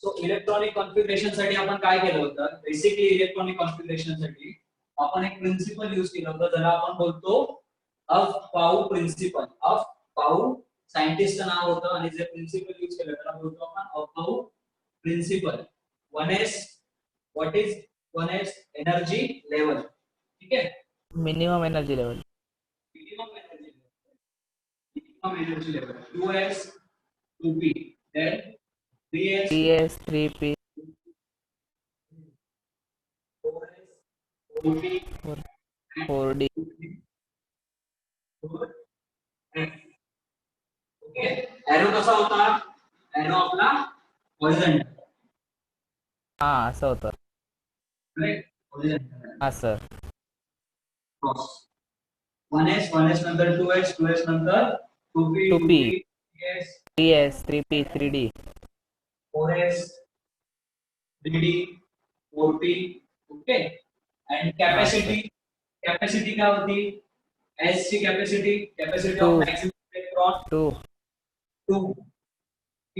So electronic configuration साठी आपण काय केलं होतं, बेसिकली इलेक्ट्रॉनिक कॉन्फिगरेशन साठी आपण एक प्रिन्सिपल यूज केलं होतं ज्याला आपण बोलतो अफ पाऊ प्रिन्सिपल. अफ पाऊ सायंटिस्टचं नाव होतं आणि जे प्रिन्सिपल यूज केलं त्याला बोलतो आपण Aufbau principle. 1s what is 1s energy level. ठीक है, minimum energy level. minimum energy level 2s 2p then 3s 3s 3p 4s 4p 4d 4f. Okay, arrow कसा होता, एरो आपला हॉरिझॉन्टल. हा असं होतं. Correct, horizontal. हा sir. Cross 1s नंतर 2s नंतर 2p 2p 3s 3s 3p 3d 4s 3d 4p. Okay, and capacity काय होती, S ची capacity of maximum electron 2 2 P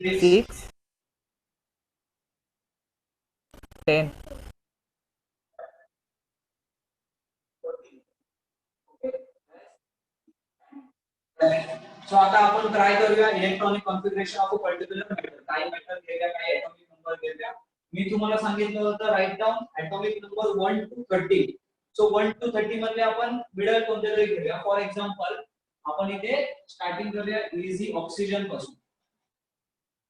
6 10 so आता आपण ट्राय करूया electronic configuration of a particular metal. काही मेटल घेऊया, काही ऍटॉमिक नंबर घेऊया. मी तुम्हाला सांगितलं होतं write down atomic number 1 to 30. So 1 to 30 मध्ये आपण मिडल कोणते तरी घेऊया. फॉर एक्झाम्पल आपण इथे स्टार्टिंग करूया इझी ऑक्सिजन पासून.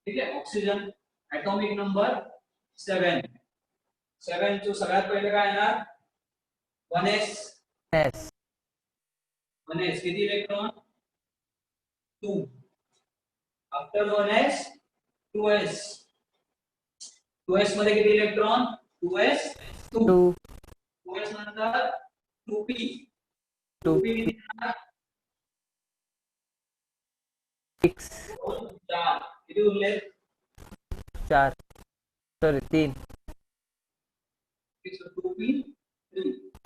ठीक आहे, ऑक्सिजन ऍटॉमिक नंबर 7. 7 चं सगळ्यात पहिले काय येणार 1s. s 1s किती electron 2. After 1s 2s. 2s मध्ये किती इलेक्ट्रॉन 2s 2. 2s नंतर 2p 2p किती येणार 6 4. किती उरले 4 सॉरी 3 2p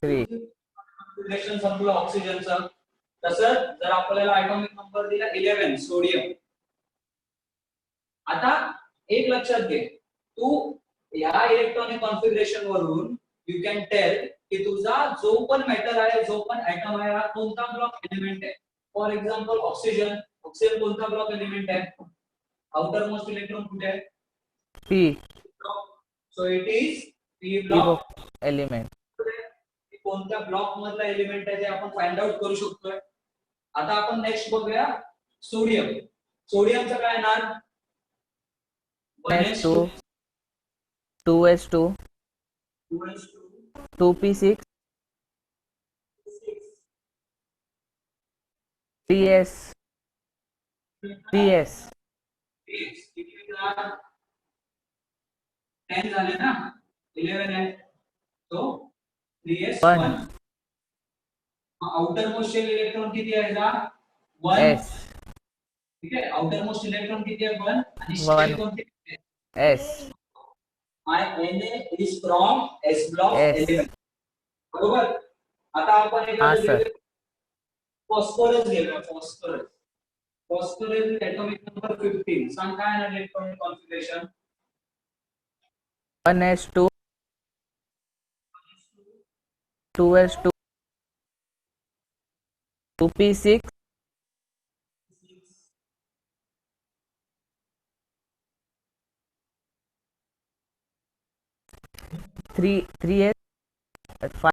3 कॉन्फिगरेशन संपलं ऑक्सिजनचं. तसंच जर आपल्याला ॲटॉमिक नंबर दिला 11 सोडियम. आता एक लक्षात घे, तू या इलेक्ट्रॉनिक कॉन्फिगरेशन वरून यू कॅन टेल की तुझा जो पण मेटल आहे, जो पण ऍटम आहे, हा कोणता ब्लॉक एलिमेंट आहे. फॉर एक्झाम्पल ऑक्सिजन कोणता ब्लॉक एलिमेंट आहे, आउटर मोस्ट इलेक्ट्रॉन कुठे आहे p so it is P block element. कोणत्या ब्लॉक मधला एलिमेंट आहे ते आपण फाइंड आउट करू शकतोय. आता आपण नेक्स्ट बघूया सोडियम. सोडियमचं काय येणार 1s2 2s2 2p6 3s 3s 10 झाले ना, 11 आहे तो 3s1. आउटर मोस्ट इलेक्ट्रॉन किती आहे का 1. s ठीक आहे, आउटर मोस्ट इलेक्ट्रॉन किती आहे 1 आणि 1 शेल कोणते s Na is from s block s element. बरोबर. आता आपण हा एखादं सर. फॉस्फरस घेऊया. Phosphorus atomic number 15. सांग काय आहे electronic configuration 1s2 2s2 2p6 3s 5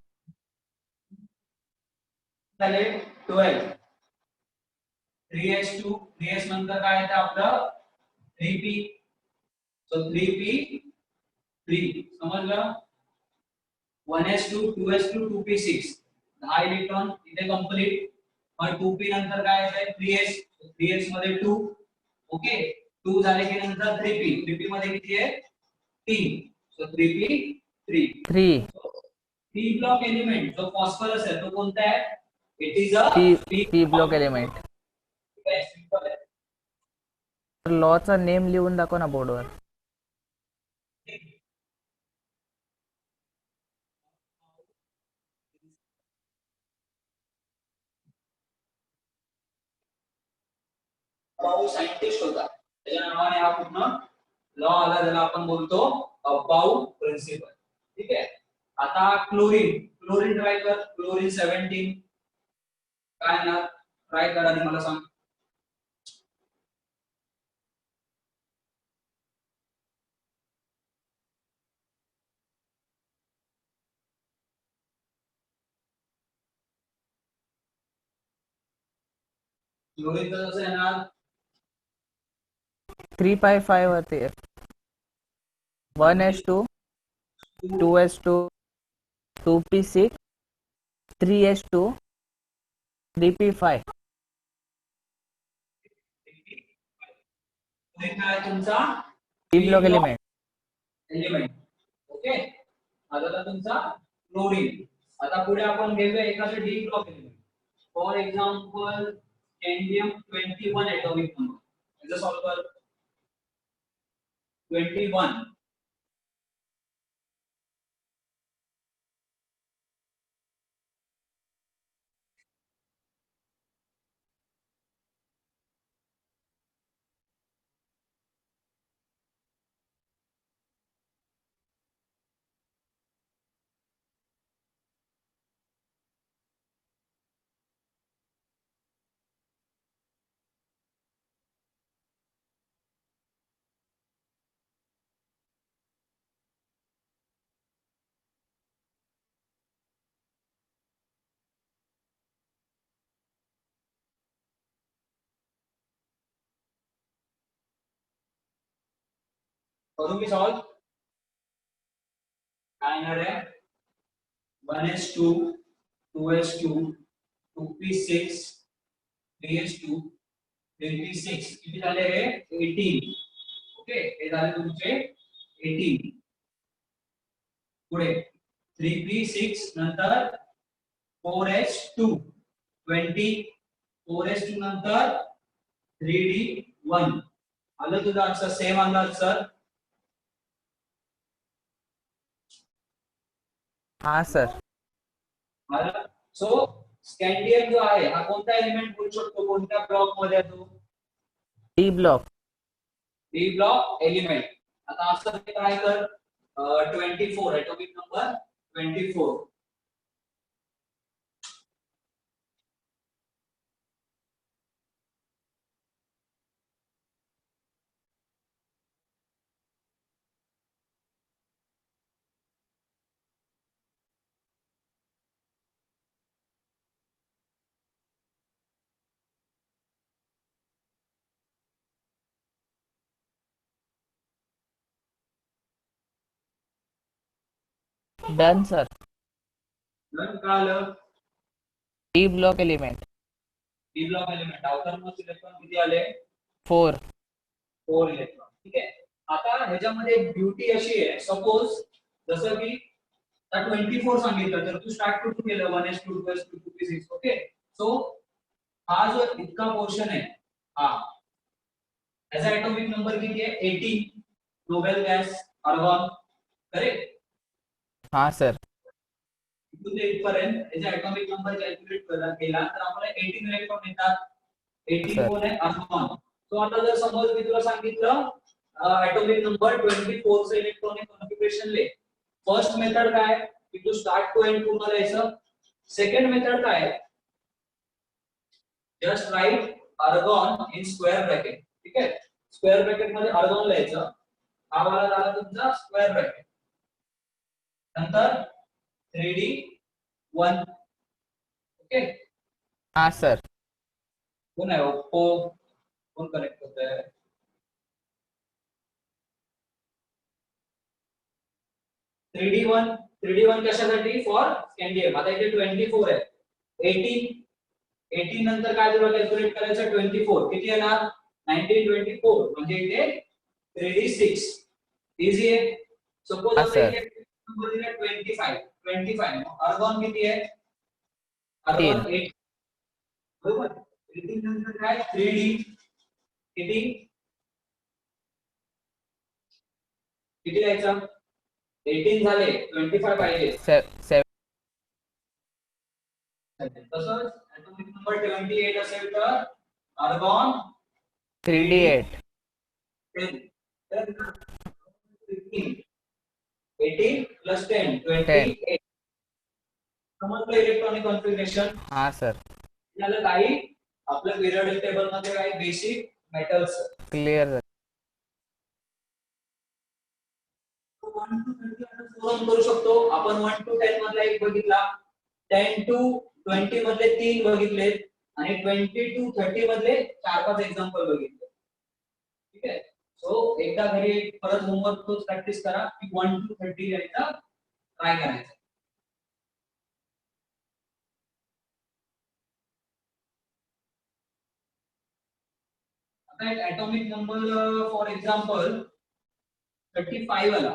झाले 12. 3s2 3s नंतर काय येतं आपलं 3p. सो 3p 3 समजलं. 1s2 2s2 2p6 10 इलेक्ट्रॉन इथे कंप्लीट. मग 2p नंतर काय येतं 3s. 3s मध्ये 2. ओके, 2 झाले की नंतर 3p. 3p मध्ये किती आहे 3. So 3p 3. p block element जो फॉस्फरस आहे तो कोणता आहे, it is a p block element. लॉचा नेम लिहून दाखव ना बोर्डवर. अबाऊ सायंटिस्ट होता, त्याच्या नावाने हा पूर्ण लॉ आला, ज्याला आपण बोलतो अबाऊ प्रिन्सिपल. ठीक आहे. आता क्लोरीन, क्लोरीन ट्राय कर. क्लोरीन 17 काय ना, ट्राय कर आणि मला सांग. क्लोरीन कसं येणार? 3/5 होते. 1s2 2s2 2p6 3s2 3p5. काय तुमचा P block element. Element. Okay. आता तुमचा क्लोरीन. आता पुढे आपण घेऊया एखादं D block element. For example cadmium 21 atomic number. याचा सॉल्व कर. 21. करू मी सॉल्व. काय येणार आहे? 1s2 2s2 2p6 3s2 3p6 किती झाले हे? 18. ओके, हे झाले तुमचे 18. पुढे 3p6 नंतर 4s2 20. 4s2 नंतर 3d1. आलं तुझा आन्सर? सेम आला सर? हाँ सर. सो स्कॅन्डियम जो आहे हा कोणता एलिमेंट बोलू शकतो? कोणत्या ब्लॉक मध्ये येतो? D block. D block element. आता असं काय कर, 24 atomic number 24. Done sir. Done कळलं? D block element. D block element outermost electron किती आले? 4. 4 इलेक्ट्रॉन. ठीक आहे. आता ह्याच्यामध्ये ब्युटी अशी आहे, सपोज जसं की 24 सांगितलं तर तू स्टार्ट कुठून केलं? 1s2 2s2 2p6. Okay. So हा जो इतका पोर्शन आहे हा, याचा atomic नंबर किती आहे? 18. Nobel gas argon. करेक्ट. हाँ सर. इथून ते इथपर्यंत याचा atomic नंबर कॅल्क्युलेट केला तर आपल्याला 18 इलेक्ट्रॉन येतात. 18 कोण आहे? आर्गॉन. सो आता जर समज मी तुला सांगितलं atomic नंबर 24 चे इलेक्ट्रॉनिक कॉन्फिगरेशन ले. फर्स्ट मेथड काय? की तू स्टार्ट टू एंड पूर्ण लिहायचं. सेकंड मेथड काय? Just right argon in square bracket. ठीक आहे. स्क्वेअर ब्रॅकेट मध्ये आर्गॉन लिहायचं. हा वाला झाला तुमचा स्क्वेअर ब्रॅकेट. नंतर 3d1. ओके. हाँ सर. कोण आहे? ओप्पो. कोण कनेक्ट होत आहे? थ्री डी वन कशासाठी? फॉर स्कॅन्डियम. आता इथे 24 आहे. 18 नंतर काय तुला कॅल्क्युलेट करायचं? 24 किती येणार? 1924 म्हणजे इथे 3d6. इझी आहे. सपोज हाँ आता सर. इथे नंबर दिला 25. आर्गॉन किती आहे? आर्गॉन 8. बरोबर. 18 नंतर काय? 3d किती किती द्यायचा? 18 झाले, 25 पाहिजे. 7. तसंच atomic नंबर 28 असेल तर आर्गॉन 3d8. 10. 15. 18 plus 10 10. 28. समजलं इलेक्ट्रॉनिक कॉन्फिगरेशन. हाँ सर. याला काही आपल्या पिरियोडिक टेबल मध्ये काही basic metals clear sir. 1 to 30 सोडून करू शकतो आपण. 1 to 10 मधला एक बघितला, 10 to 20 मधले 3 बघितलेत आणि 20 to 30 मधले 4-5 एक्झाम्पल बघितले. ठीक आहे. सो एकदा घरी परत होमवर्क तोच प्रॅक्टिस करा की 1 to 30 यायचा ट्राय करायचं. आता एक ॲटॉमिक नंबर फॉर एक्झाम्पल 35 आला.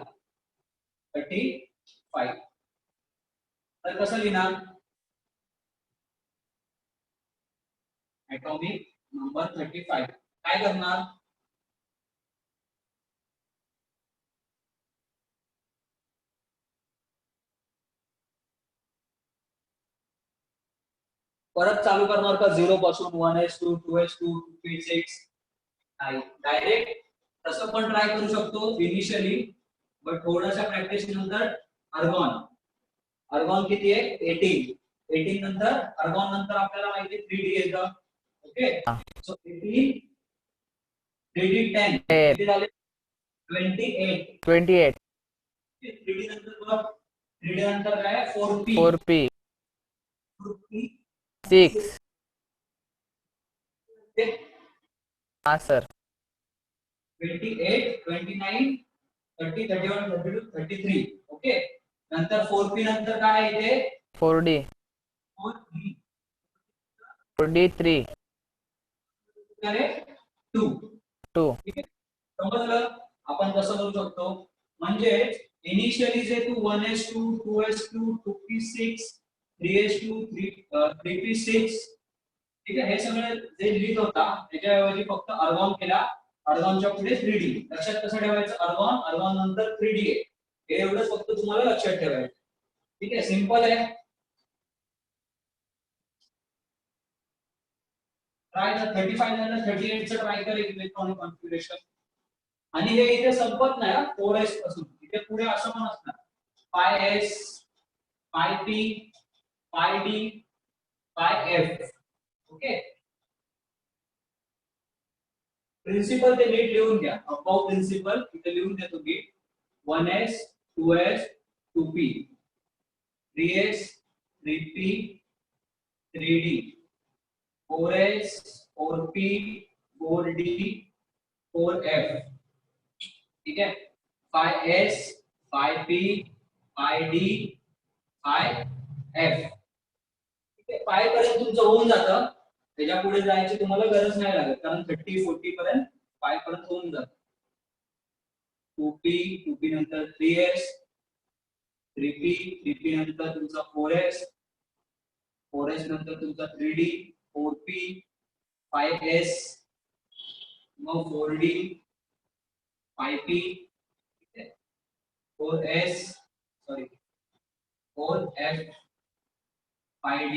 35 तर कसं लिहिणार? ॲटॉमिक नंबर 35 काय करणार? परत चालू करणार का 0 पासून 1s2 2s2 2p6? नाही, डायरेक्ट तसं पण ट्राय करू शकतो इनिशियली, बट थोड्याशा प्रॅक्टिस नंतर अर्गॉन किती आहे? 18 नंतर अर्गॉन नंतर आपल्याला माहिती आहे 3d येतं. ओके, सो 18 3d 10 किती झाले? 28. 3d नंतर बघ, 3d नंतर काय? 4p 6. हाँ सर. 28 29 30 31 32 33. ओके, नंतर 4p नंतर काय येते? 4d 4d3 2. ठीक आहे, समजलं? आपण कसं करू शकतो म्हणजे इनिशियली जे तू 1s2 2s2 2p6 3s2 3p6 ठीक आहे हे सगळं जे लिहित होता त्याच्याऐवजी फक्त अर्गॉन केला. अर्गॉनच्या पुढे 3d. लक्षात कसं ठेवायचं? अर्गॉन नंतर 3d आहे हे एवढंच फक्त तुम्हाला लक्षात ठेवायचं. ठीक आहे, सिंपल आहे. ट्राय 35 झालं, 38 चं ट्राय कर इलेक्ट्रॉनिक कॉन्फिगरेशन. आणि हे इथे संपत नाही 4s पासून, इथे पुढे असं पण असणार 5s 5p 5d 5f. Okay, principal ते नीट लिहून घ्या. अबाउट प्रिन्सिपल इथे लिहून देतो की 1s 2s 2p 3s 3p 3d 4s 4p 4d 4f. ठीक आहे, 5s 5p 5d 5f. ठीक आहे, 5 पर्यंत तुमचं होऊन जातं. त्याच्या पुढे जायची तुम्हाला गरज नाही लागत कारण 30 40 पर्यंत 5 पर्यंत होऊन जातं. 2p नंतर 3s 3p नंतर तुमचा 4s नंतर तुमचा 3d 4p 5s मग 4d 5p 4s sorry 4f 5d.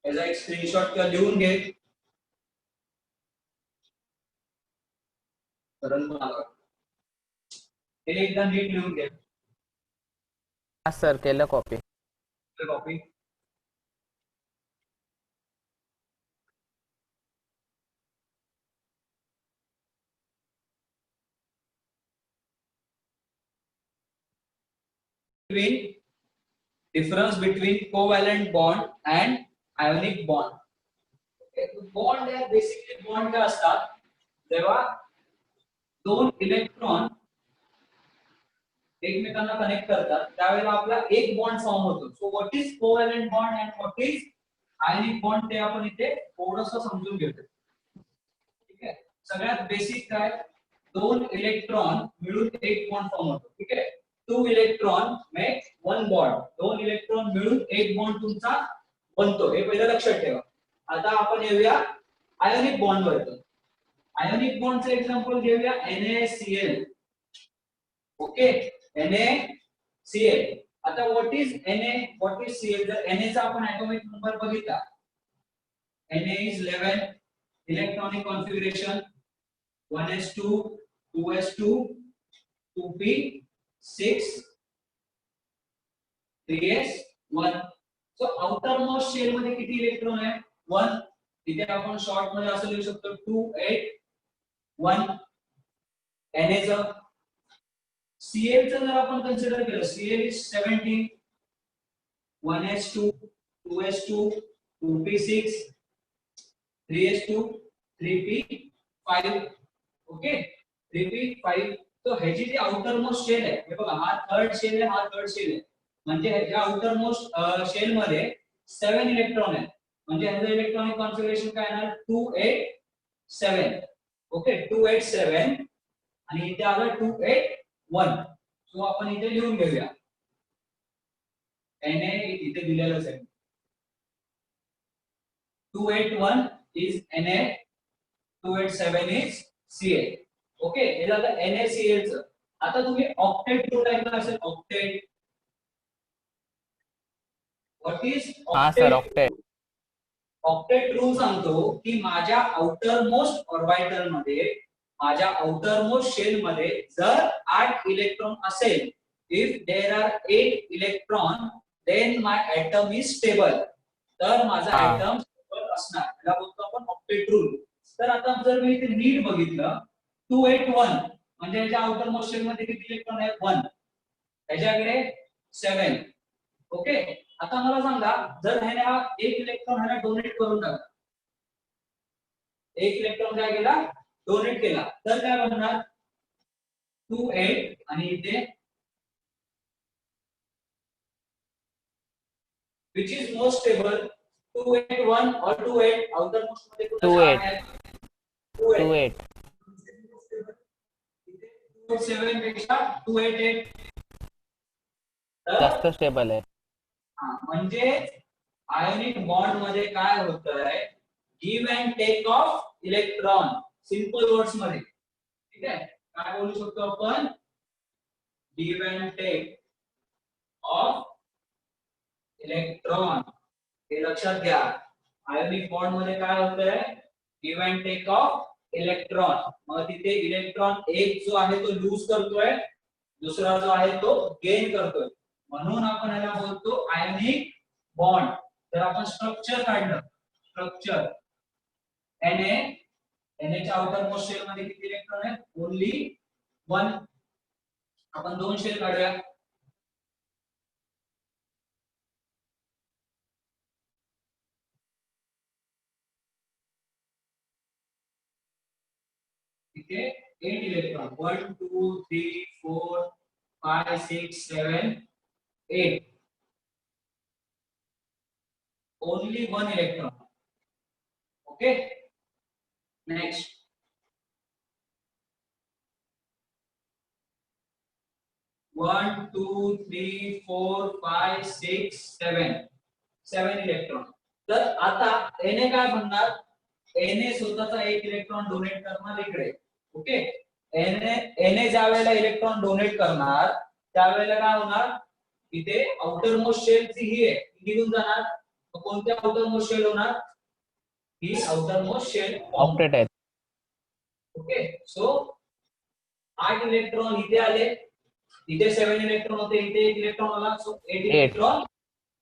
याचा एक स्क्रीनशॉट किंवा लिहून घे. हे एकदा नीट लिहून घे. हाँ सर केलं copy. Copy difference between covalent bond and ionic bond. Bond हे बेसिकली बॉन्ड काय असतात? जेव्हा दोन इलेक्ट्रॉन एकमेकांना कनेक्ट करतात त्यावेळेला आपला एक बॉन्ड फॉर्म होतो. So what is covalent bond and what is ionic bond ते आपण इथे थोडंसं समजून घेतो. ठीक आहे, सगळ्यात बेसिक काय? दोन इलेक्ट्रॉन मिळून एक बॉन्ड फॉर्म होतो. ठीक आहे, 2 इलेक्ट्रॉन मेक 1 बॉन्ड. दोन इलेक्ट्रॉन मिळून एक बॉन्ड तुमचा बनतो हे पहिलं लक्षात ठेवा. आता आपण येऊया आयोनिक बॉन्ड वरती. आयोनिक बॉन्डचं एक्झाम्पल घेऊया NaCl. Okay, NaCl. आता what is Na what is Cl? जर Na चा आपण ॲटॉमिक नंबर बघितला Na is 11 electronic configuration 1s2 2s2 2p6 3s1. So outer most shell मध्ये किती इलेक्ट्रॉन आहे 1. इथे आपण शॉर्ट मध्ये असं लिहू शकतो 281 Na चं. Cl चं जर आपण कन्सिडर केलं Cl is 17 1s2 2s2 2p6 3s2 3p5. Okay 3p5. तो ह्याची जी आउटर मोस्ट शेल आहे हे बघा हा थर्ड शेल आहे हा थर्ड शेल आहे म्हणजे ह्या आउटर मोस्ट शेल मध्ये 7 इलेक्ट्रॉन आहेत म्हणजे ह्याचं इलेक्ट्रॉनिक कॉन्फिगरेशन काय येणार 287. ओके 287 आणि इथे आलं 281. सो आपण इथे लिहून घेऊया Na इथे दिलेलंच आहे 281 is Na 287 is Cl. Okay हे झालं NaCl चं. आता तुम्ही ऑक्टेट रूल ऐकलं असेल ऑक्टेट. व्हॉट इज हाँ सर ऑक्टेट. ऑक्टेट रूल सांगतो की माझ्या आउटर मोस्ट ऑर्बिटल मध्ये माझ्या आउटर मोस्ट शेल मध्ये जर 8 इलेक्ट्रॉन असेल if there are 8 electron then my atom is stable. तर माझा एटम स्टेबल असणार याला बोलतो आपण ऑक्टेट रूल. तर आता जर मी इथे नीट बघितलं 281 म्हणजे याच्या आउटर मोस्ट शेल मध्ये किती इलेक्ट्रॉन आहेत 1 त्याच्याकडे 7. ओके आता मला सांगा जर ह्याने हा एक इलेक्ट्रॉन ह्याला डोनेट करून टाकला एक इलेक्ट्रॉन काय केला डोनेट केला तर काय बनणार 28 आणि इथे which is more stable 281 or 28 outer most मध्ये कुठे 28 287 पेक्षा 288 जास्त स्टेबल आहे. म्हणजे आयोनिक बॉन्ड मध्ये काय होतंय give and take of electron. Simple words मध्ये ठीक आहे काय बोलू शकतो आपण give and take of electron. हे लक्षात घ्या आयोनिक बॉन्ड मध्ये काय होतंय give and take of electron. मग तिथे इलेक्ट्रॉन एक जो आहे तो लूज करतोय दुसरा जो आहे तो गेन करतोय म्हणून आपण याला बोलतो आयोनिक बॉन्ड. जर आपण स्ट्रक्चर काढलं स्ट्रक्चर Na च्या आउटर मोस्ट शेल मध्ये किती इलेक्ट्रॉन आहेत ओन्ली 1. आपण दोन शेल काढूया इथे 8 electron 1 2 3 4 5 6 7 8 only 1 electron. Okay next one two three four five six seven electron. तर आता Na काय म्हणणार Na स्वतःचा एक इलेक्ट्रॉन डोनेट करणार इकडे. ओके Na ज्या वेळेला इलेक्ट्रॉन डोनेट करणार त्यावेळेला काय होणार इथे आउटर मोस्ट शेल ही आहे ती निघून जाणार. कोणत्या आउटर मोस्ट शेल होणार ही आउटर मोस्ट शेल ऑक्टेट आहे. ओके सो 8 इलेक्ट्रॉन इथे आले इथे 7 इलेक्ट्रॉन होते इथे 1 इलेक्ट्रॉन आला सो 8 इलेक्ट्रॉन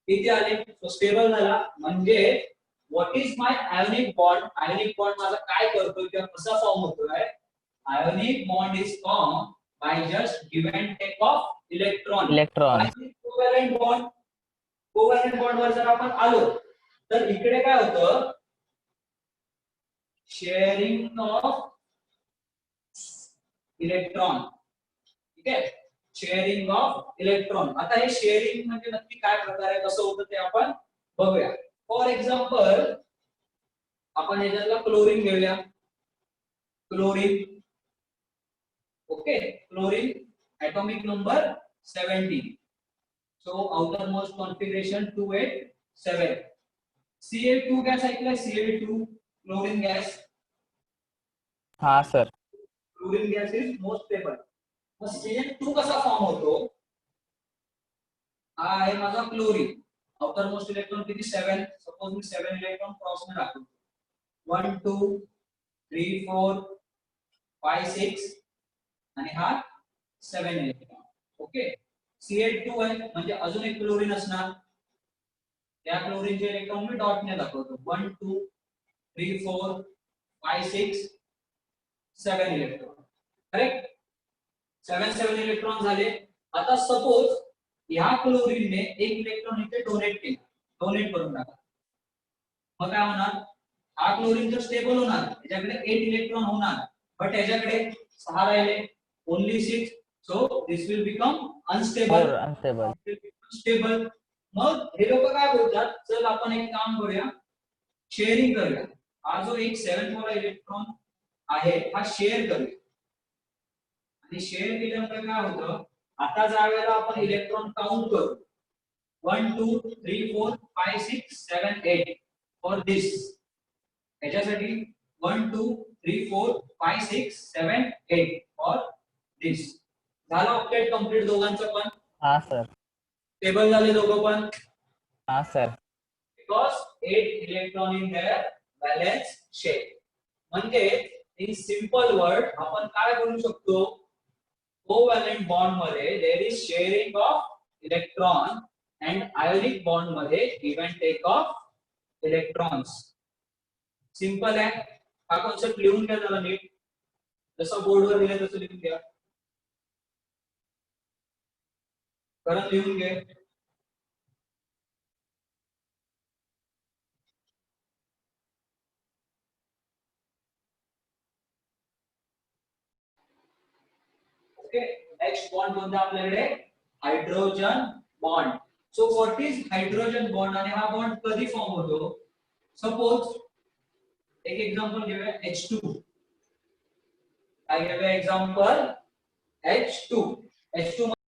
इथे आले सो स्टेबल झाला. म्हणजे what is my ionic bond. Ionic bond माझा काय करतोय किंवा कसा फॉर्म होतोय ionic bond is form by just give and take of electron. Covalent bond वर जर आपण आलो तर इकडे काय होतं शेअरिंग ऑफ इलेक्ट्रॉन. ठीक आहे शेअरिंग ऑफ इलेक्ट्रॉन. आता हे शेअरिंग म्हणजे नक्की काय प्रकार आहे कसं होतं ते आपण बघूया. फॉर एक्झाम्पल आपण याच्यातला क्लोरीन घेऊया chlorine. Okay chlorine atomic number 17. So outermost configuration 287. Cl2 gas ऐकलाय Cl2 क्लोरीन गॅस. हाँ sir chlorine gas is most stable. मग Cl2 कसा फॉर्म होतो हा आहे माझा क्लोरीन. आउटर मोस्ट इलेक्ट्रॉन किती 7. सपोज मी 7 इलेक्ट्रॉन क्रॉस ने दाखवतो 1 2 3 4 5 6 आणि हा 7 इलेक्ट्रॉन. ओके, CH2 आहे म्हणजे अजून एक क्लोरीन असणार. त्या क्लोरीनचे इलेक्ट्रॉन मी डॉट ने दाखवतो. 1 2 3 4 5 6 7 इलेक्ट्रॉन. करेक्ट, 7 इलेक्ट्रॉन झाले. आता सपोज ह्या क्लोरीनने एक इलेक्ट्रॉन इथे डोनेट केला, डोनेट करून टाका. मग काय होणार, हा क्लोरीन तर स्टेबल होणार, त्याच्याकडे 8 इलेक्ट्रॉन होणार, बट याच्याकडे 6 राहिले, only 6. So this will become unstable. 4 unstable. Stable. मग हे लोक काय बोलतात, चल आपण एक काम करूया, शेअरिंग करूया. हा जो एक 7 वाला इलेक्ट्रॉन आहे हा शेअर करूया. आणि शेअर केल्यामुळे काय होतं, आता ज्या वेळेला आपण इलेक्ट्रॉन काउंट करू 1 2 3 4 5 6 7 8 फॉर दिस, याच्यासाठी 1 2 3 4 5 6 7 8 फॉर दिस. झालं ऑक्टेट कंप्लीट दोघांचं पण. हा सर. टेबल झाले दोघं पण. हा sir. because 8 electron in their valence shell. म्हणजे in simple word आपण काय बोलू शकतो, कोव्हॅलेंट बॉन्ड मध्ये there is sharing of electron and ionic bond मध्ये give and take of electrons. Simple आहे. हा कॉन्सेप्ट लिहून घ्या जरा नीट, जसं बोर्डवर लिहिलं तसं लिहून घ्या. कारण लिहून घे. ओके, नेक्स्ट बॉन्ड कोणता आपल्याकडे, hydrogen bond. So what is hydrogen bond आणि हा बॉन्ड कधी फॉर्म होतो. सपोज एक एग्जांपल घेऊया H2. काय घेऊया एक्झाम्पल H2.